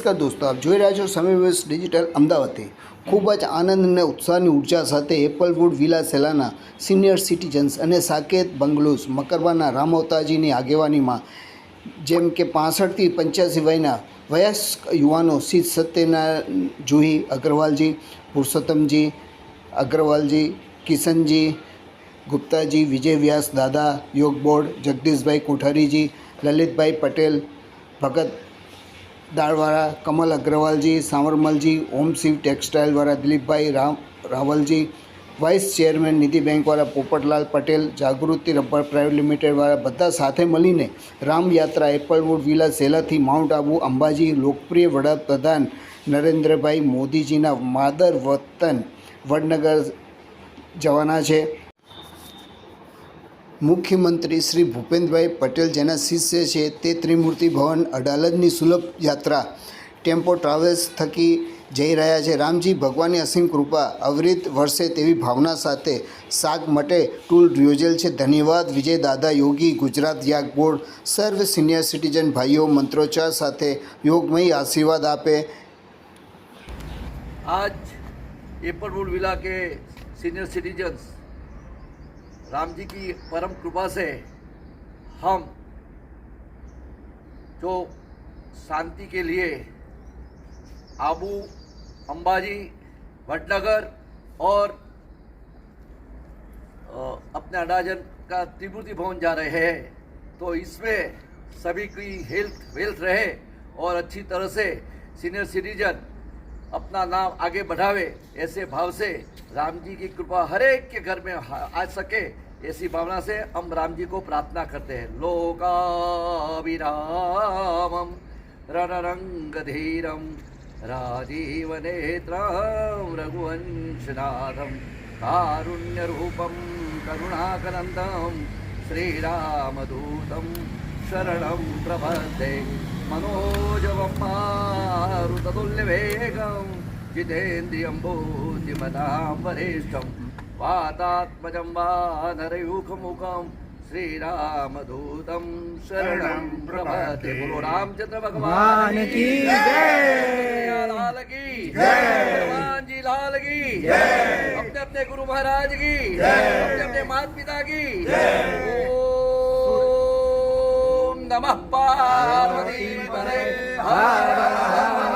નમસ્કાર દોસ્તો, આપ જોઈ રહ્યા છો સમય વેવ્સ ડિજિટલ અમદાવાદથી. ખૂબ જ આનંદ અને ઉત્સાહની ઉર્જા સાથે એપલવુડ વિલા સેલાના સિનિયર સિટીઝન્સ અને સાકેત બંગલોઝ મકરવાના રામવતાજીની આગેવાનીમાં જેમ કે 65થી 85 વયના વયસ્ક યુવાનો શ્રી સત્યનારાયણ જુહી અગ્રવાલજી, પુરુષોત્તમજી અગ્રવાલજી, કિશનજી ગુપ્તાજી, વિજય વ્યાસ દાદા, યોગ બોર્ડ જગદીશભાઈ કોઠારીજી, લલિતભાઈ પટેલ, ભગત દાળવાળા, કમલ અગ્રવાલજી, સાંવરમલજી, ઓમ શિવ ટેક્સટાઇલવાળા દિલીપભાઈ રાવલજી, વાઇસ ચેરમેન નિધિ બેંકવાળા પોપટલાલ પટેલ, જાગૃતિ રબર પ્રાઇવેટ લિમિટેડવાળા બધા સાથે મળીને રામયાત્રા એપલવુડ વિલા સેલાથી માઉન્ટ આબુ અંબાજી લોકપ્રિય વડાપ્રધાન નરેન્દ્રભાઈ મોદીજીના માદર વતન વડનગર જવાના છે. મુખ્યમંત્રી શ્રી ભૂપેન્દ્રભાઈ પટેલ જેના શિષ્ય છે તે ત્રિમૂર્તિ ભવન અડાલજની સુલભ યાત્રા ટેમ્પો ટ્રાવેલ્સ થકી જઈ રહ્યા છે. રામજી ભગવાનની અસીમ કૃપા અવિરત વરસે તેવી ભાવના સાથે શાક માટે ટૂર યોજેલ છે. ધન્યવાદ વિજય દાદા યોગી, ગુજરાત યાગ બોર્ડ. સર્વ સિનિયર સિટીઝન ભાઈઓ મંત્રોચ્ચાર સાથે યોગમય આશીર્વાદ આપે. आज एपलवुड विला के सीनियर सिटीजन्स राम जी की परम कृपा से हम जो शांति के लिए आबू, अंबाजी, वडनगर और अपने अडाजन का त्रिमूर्ति भवन जा रहे हैं. तो इसमें सभी की हेल्थ वेल्थ रहे और अच्छी तरह से सीनियर सिटीजन अपना नाम आगे बढ़ावे, ऐसे भाव से राम जी की कृपा हर एक के घर में आ सके, ऐसी भावना से हम राम जी को प्रार्थना करते हैं. लोकाभिरामम रणरंगधीरम राजीव नेत्रम रघुवंशनाथम कारुण्य रूपम करुणाकरंदम श्रीरामदूतम शरणं प्रपद्ये. मनोजवं मारुततुल्यवेगं जितेन्द्रियं बुद्धिमतां वरिष्ठं वातात्मजं वानरयूखमुखं श्रीरामदूतं शरणं प्रपद्ये. बोलो रामचंद्र भगवान की जय, लाल की जय, हनुमान जी लाल की जय, अपने अपने गुरु महाराज की जय, अपने अपने माता पिता की जय. नमः पार्वती पते हर हर